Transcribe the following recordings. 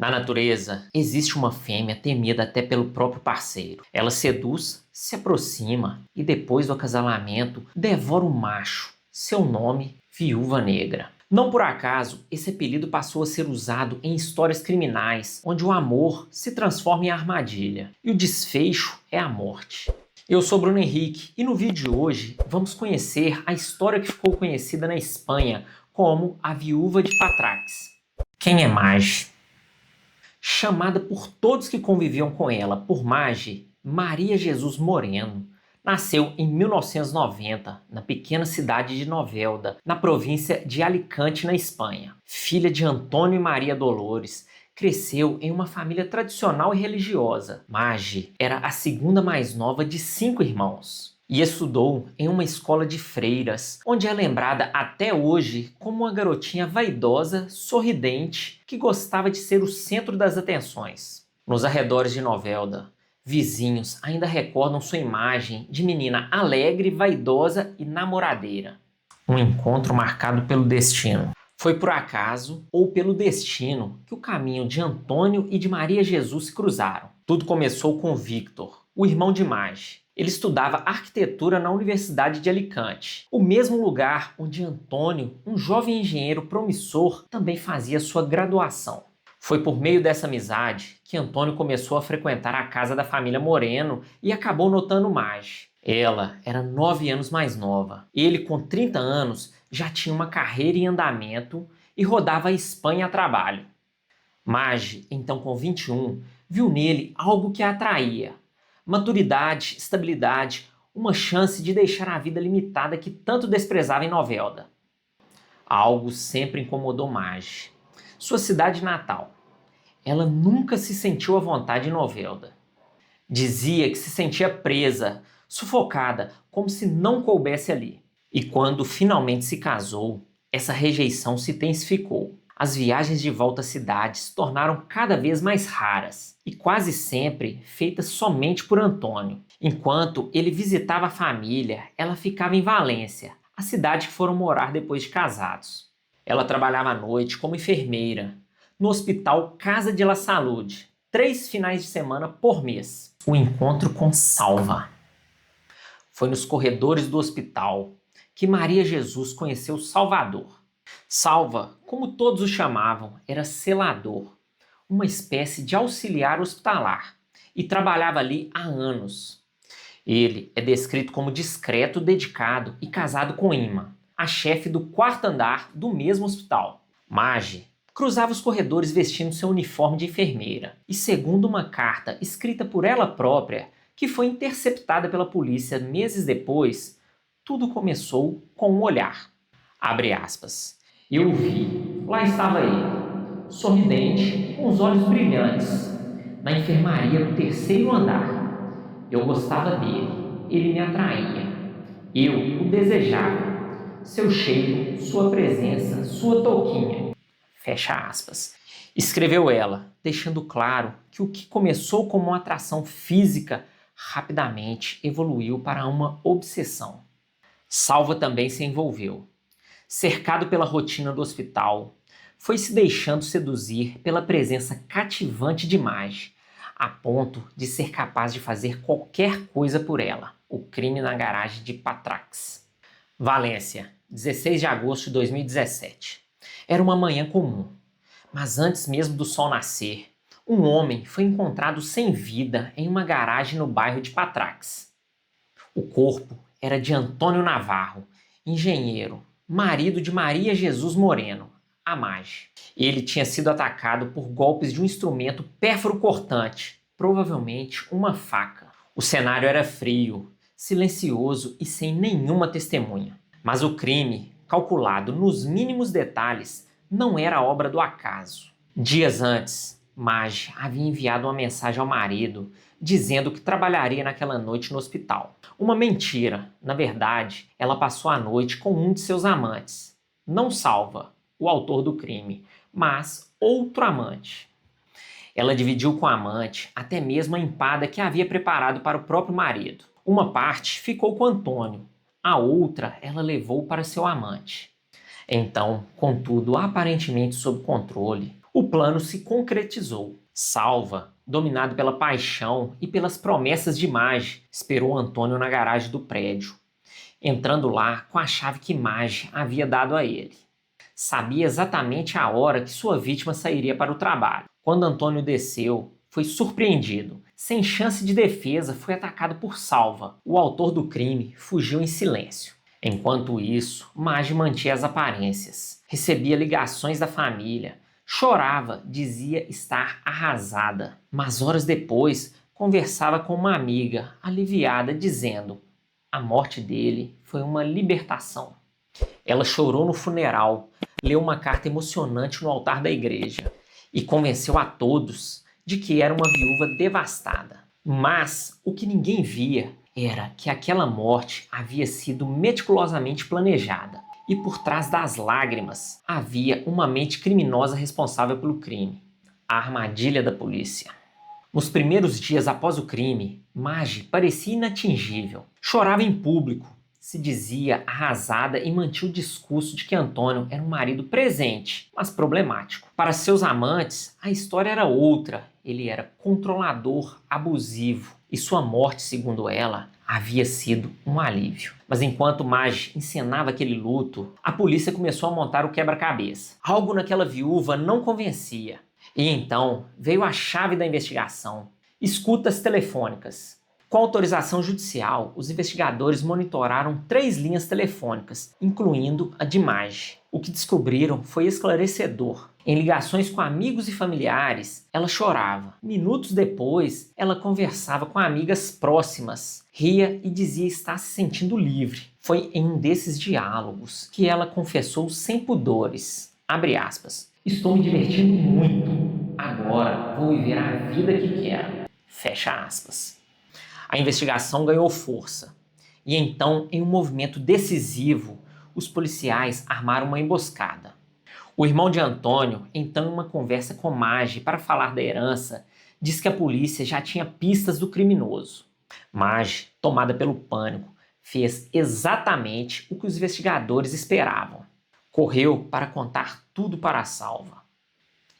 Na natureza, existe uma fêmea temida até pelo próprio parceiro. Ela seduz, se aproxima e depois do acasalamento devora o macho. Seu nome, Viúva Negra. Não por acaso, esse apelido passou a ser usado em histórias criminais, onde o amor se transforma em armadilha e o desfecho é a morte. Eu sou Bruno Henrique e no vídeo de hoje vamos conhecer a história que ficou conhecida na Espanha como a Viúva de Patrax. Quem é Mage? Chamada por todos que conviviam com ela por Mage, Maria Jesus Moreno nasceu em 1990 na pequena cidade de Novelda, na província de Alicante, na Espanha. Filha de Antônio e Maria Dolores, cresceu em uma família tradicional e religiosa. Mage era a segunda mais nova de 5 irmãos e estudou em uma escola de freiras, onde é lembrada até hoje como uma garotinha vaidosa, sorridente, que gostava de ser o centro das atenções. Nos arredores de Novelda, vizinhos ainda recordam sua imagem de menina alegre, vaidosa e namoradeira. Um encontro marcado pelo destino. Foi por acaso ou pelo destino que o caminho de Antônio e de Maria Jesus se cruzaram. Tudo começou com Victor, o irmão de Mage. Ele estudava arquitetura na Universidade de Alicante, o mesmo lugar onde Antônio, um jovem engenheiro promissor, também fazia sua graduação. Foi por meio dessa amizade que Antônio começou a frequentar a casa da família Moreno e acabou notando Mage. Ela era 9 anos mais nova. Ele, com 30 anos, já tinha uma carreira em andamento e rodava a Espanha a trabalho. Mage, então com 21, viu nele algo que a atraía. Maturidade, estabilidade, uma chance de deixar a vida limitada que tanto desprezava em Novelda. Algo sempre incomodou Mage. Sua cidade natal. Ela nunca se sentiu à vontade em Novelda. Dizia que se sentia presa, sufocada, como se não coubesse ali. E quando finalmente se casou, essa rejeição se intensificou. As viagens de volta à cidade se tornaram cada vez mais raras e quase sempre feitas somente por Antônio. Enquanto ele visitava a família, ela ficava em Valência, a cidade que foram morar depois de casados. Ela trabalhava à noite como enfermeira no hospital Casa de la Saúde, 3 finais de semana por mês. O encontro com Salva. Foi nos corredores do hospital que Maria Jesus conheceu Salvador. Salva, como todos o chamavam, era selador, uma espécie de auxiliar hospitalar, e trabalhava ali há anos. Ele é descrito como discreto, dedicado e casado com Ima, a chefe do 4º andar do mesmo hospital. Mage cruzava os corredores vestindo seu uniforme de enfermeira, e segundo uma carta escrita por ela própria, que foi interceptada pela polícia meses depois, tudo começou com um olhar. Abre aspas. Eu vi, lá estava ele, sorridente, com os olhos brilhantes, na enfermaria do 3º andar. Eu gostava dele, ele me atraía. Eu o desejava. Seu cheiro, sua presença, sua touquinha. Fecha aspas. Escreveu ela, deixando claro que o que começou como uma atração física rapidamente evoluiu para uma obsessão. Salva também se envolveu. Cercado pela rotina do hospital, foi se deixando seduzir pela presença cativante de Mage, a ponto de ser capaz de fazer qualquer coisa por ela. O crime na garagem de Patrax. Valência, 16 de agosto de 2017. Era uma manhã comum, mas antes mesmo do sol nascer, um homem foi encontrado sem vida em uma garagem no bairro de Patrax. O corpo era de Antônio Navarro, engenheiro, marido de Maria Jesus Moreno, a Mage. Ele tinha sido atacado por golpes de um instrumento pérfuro-cortante, provavelmente uma faca. O cenário era frio, silencioso e sem nenhuma testemunha. Mas o crime, calculado nos mínimos detalhes, não era obra do acaso. Dias antes, Mage havia enviado uma mensagem ao marido dizendo que trabalharia naquela noite no hospital. Uma mentira. Na verdade, ela passou a noite com um de seus amantes. Não Salva, o autor do crime, mas outro amante. Ela dividiu com o amante até mesmo a empada que havia preparado para o próprio marido. Uma parte ficou com Antônio, a outra ela levou para seu amante. Então, com tudo aparentemente sob controle, O plano se concretizou. Salva, dominado pela paixão e pelas promessas de Maggi, esperou Antônio na garagem do prédio, entrando lá com a chave que Maggi havia dado a ele. Sabia exatamente a hora que sua vítima sairia para o trabalho. Quando Antônio desceu, foi surpreendido. Sem chance de defesa, foi atacado por Salva. O autor do crime fugiu em silêncio. Enquanto isso, Maggi mantinha as aparências. Recebia ligações da família. Chorava, dizia estar arrasada. Mas horas depois, conversava com uma amiga, aliviada, dizendo: a morte dele foi uma libertação. Ela chorou no funeral, leu uma carta emocionante no altar da igreja e convenceu a todos de que era uma viúva devastada. Mas o que ninguém via era que aquela morte havia sido meticulosamente planejada e por trás das lágrimas havia uma mente criminosa responsável pelo crime, a armadilha da polícia. Nos primeiros dias após o crime, Maggi parecia inatingível. Chorava em público, se dizia arrasada e mantinha o discurso de que Antônio era um marido presente, mas problemático. Para seus amantes, a história era outra. Ele era controlador, abusivo, e sua morte, segundo ela, havia sido um alívio. Mas enquanto Maggi encenava aquele luto, a polícia começou a montar o quebra-cabeça. Algo naquela viúva não convencia. E então veio a chave da investigação: escutas telefônicas. Com autorização judicial, os investigadores monitoraram 3 linhas telefônicas, incluindo a de Maggi. O que descobriram foi esclarecedor. Em ligações com amigos e familiares, ela chorava. Minutos depois, ela conversava com amigas próximas, ria e dizia estar se sentindo livre. Foi em um desses diálogos que ela confessou sem pudores, abre aspas, estou me divertindo muito, agora vou viver a vida que quero, fecha aspas. A investigação ganhou força. E então, em um movimento decisivo, os policiais armaram uma emboscada. O irmão de Antônio, então em uma conversa com Maggi para falar da herança, diz que a polícia já tinha pistas do criminoso. Maggi, tomada pelo pânico, fez exatamente o que os investigadores esperavam. Correu para contar tudo para a Salva.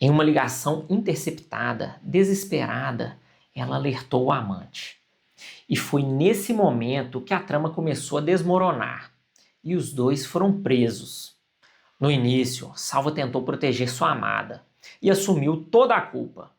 Em uma ligação interceptada, desesperada, ela alertou o amante. E foi nesse momento que a trama começou a desmoronar e os dois foram presos. No início, Salva tentou proteger sua amada e assumiu toda a culpa.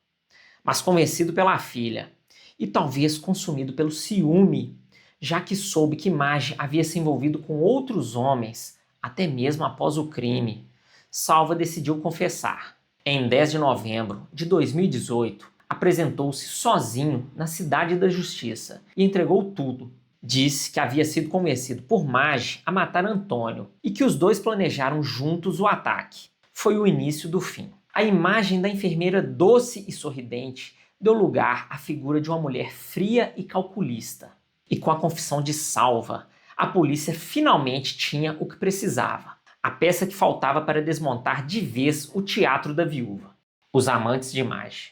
Mas convencido pela filha e talvez consumido pelo ciúme, já que soube que Maggi havia se envolvido com outros homens, até mesmo após o crime, Salva decidiu confessar. Em 10 de novembro de 2018, apresentou-se sozinho na Cidade da Justiça e entregou tudo. Disse que havia sido convencido por Maggi a matar Antônio e que os dois planejaram juntos o ataque. Foi o início do fim. A imagem da enfermeira doce e sorridente deu lugar à figura de uma mulher fria e calculista. E com a confissão de Salva, a polícia finalmente tinha o que precisava. A peça que faltava para desmontar de vez o teatro da viúva. Os amantes de Maggi.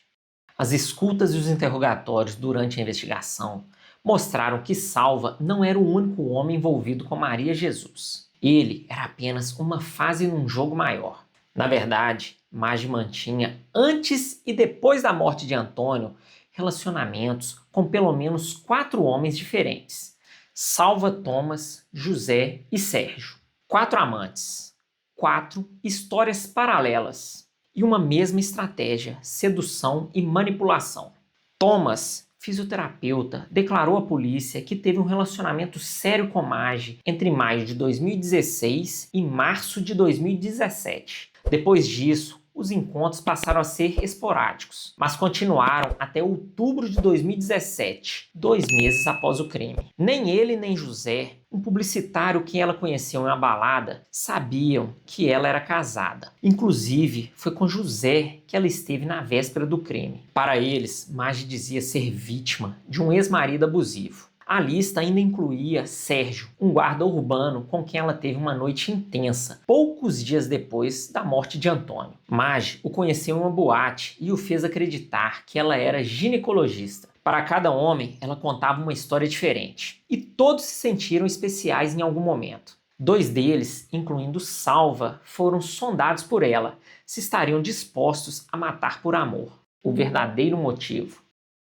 As escutas e os interrogatórios durante a investigação mostraram que Salva não era o único homem envolvido com Maria Jesus. Ele era apenas uma fase num jogo maior. Na verdade, Maggi mantinha, antes e depois da morte de Antônio, relacionamentos com pelo menos 4 homens diferentes: Salva, Thomas, José e Sérgio. 4 amantes, 4 histórias paralelas e uma mesma estratégia: sedução e manipulação. Thomas, fisioterapeuta, declarou à polícia que teve um relacionamento sério com Maggi entre maio de 2016 e março de 2017. Depois disso, os encontros passaram a ser esporádicos, mas continuaram até outubro de 2017, 2 meses após o crime. Nem ele nem José, um publicitário que ela conheceu em uma balada, sabiam que ela era casada. Inclusive, foi com José que ela esteve na véspera do crime. Para eles, Maggi dizia ser vítima de um ex-marido abusivo. A lista ainda incluía Sérgio, um guarda urbano com quem ela teve uma noite intensa, poucos dias depois da morte de Antônio. Maggi o conheceu em uma boate e o fez acreditar que ela era ginecologista. Para cada homem, ela contava uma história diferente. E todos se sentiram especiais em algum momento. 2 deles, incluindo Salva, foram sondados por ela se estariam dispostos a matar por amor, o verdadeiro motivo.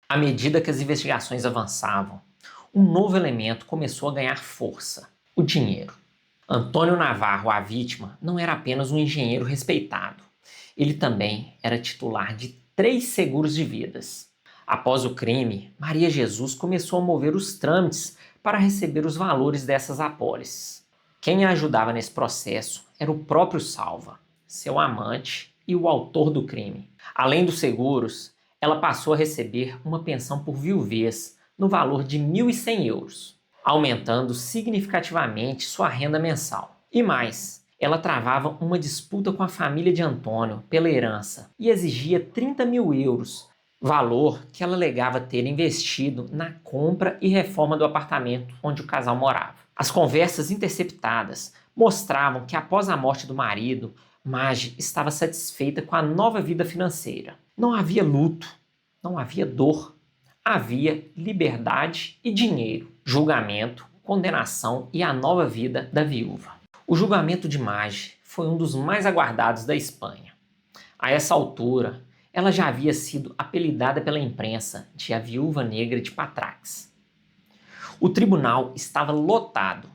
À medida que as investigações avançavam, um novo elemento começou a ganhar força: o dinheiro. Antônio Navarro, a vítima, não era apenas um engenheiro respeitado. Ele também era titular de 3 seguros de vidas. Após o crime, Maria Jesus começou a mover os trâmites para receber os valores dessas apólices. Quem a ajudava nesse processo era o próprio Salva, seu amante e o autor do crime. Além dos seguros, ela passou a receber uma pensão por viuvez no valor de 1.100 euros, aumentando significativamente sua renda mensal. E mais, ela travava uma disputa com a família de Antônio pela herança e exigia 30 mil euros, valor que ela alegava ter investido na compra e reforma do apartamento onde o casal morava. As conversas interceptadas mostravam que após a morte do marido, Magi estava satisfeita com a nova vida financeira. Não havia luto, não havia dor, havia liberdade e dinheiro, julgamento, condenação e a nova vida da viúva. O julgamento de Magi foi um dos mais aguardados da Espanha. A essa altura, ela já havia sido apelidada pela imprensa de a Viúva Negra de Patrax. O tribunal estava lotado,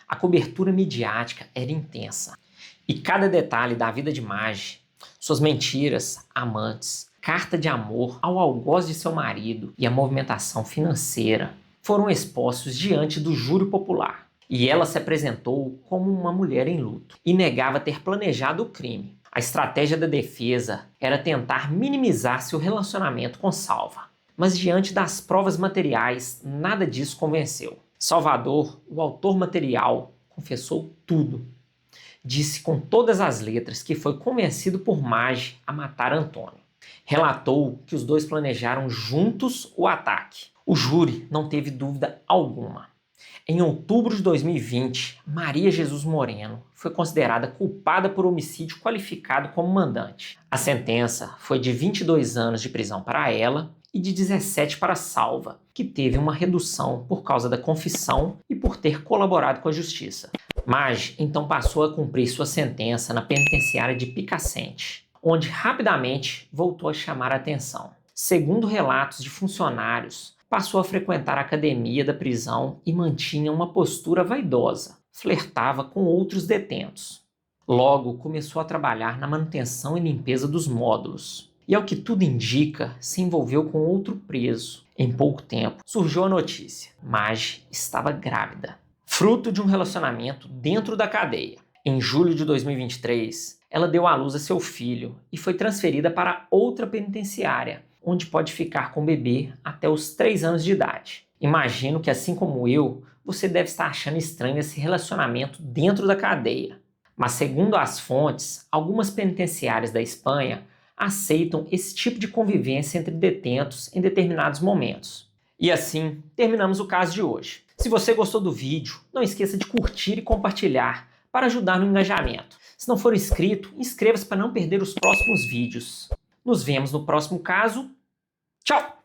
a cobertura midiática era intensa, e cada detalhe da vida de Magi, suas mentiras, amantes, carta de amor ao algoz de seu marido e a movimentação financeira foram expostos diante do júri popular. E ela se apresentou como uma mulher em luto e negava ter planejado o crime. A estratégia da defesa era tentar minimizar seu relacionamento com Salva. Mas diante das provas materiais, nada disso convenceu. Salvador, o autor material, confessou tudo. Disse com todas as letras que foi convencido por Magi a matar Antônio. Relatou que os dois planejaram juntos o ataque. O júri não teve dúvida alguma. Em outubro de 2020, Maria Jesus Moreno foi considerada culpada por homicídio qualificado como mandante. A sentença foi de 22 anos de prisão para ela e de 17 para Salva, que teve uma redução por causa da confissão e por ter colaborado com a justiça. Magi então passou a cumprir sua sentença na penitenciária de Picacente, onde rapidamente voltou a chamar a atenção. Segundo relatos de funcionários, passou a frequentar a academia da prisão e mantinha uma postura vaidosa, flertava com outros detentos. Logo, começou a trabalhar na manutenção e limpeza dos módulos. E ao que tudo indica, se envolveu com outro preso. Em pouco tempo, surgiu a notícia: Magi estava grávida, fruto de um relacionamento dentro da cadeia. Em julho de 2023, ela deu à luz a seu filho e foi transferida para outra penitenciária, onde pode ficar com o bebê até os 3 anos de idade. Imagino que, assim como eu, você deve estar achando estranho esse relacionamento dentro da cadeia. Mas, segundo as fontes, algumas penitenciárias da Espanha aceitam esse tipo de convivência entre detentos em determinados momentos. E assim, terminamos o caso de hoje. Se você gostou do vídeo, não esqueça de curtir e compartilhar para ajudar no engajamento. Se não for inscrito, inscreva-se para não perder os próximos vídeos. Nos vemos no próximo caso. Tchau!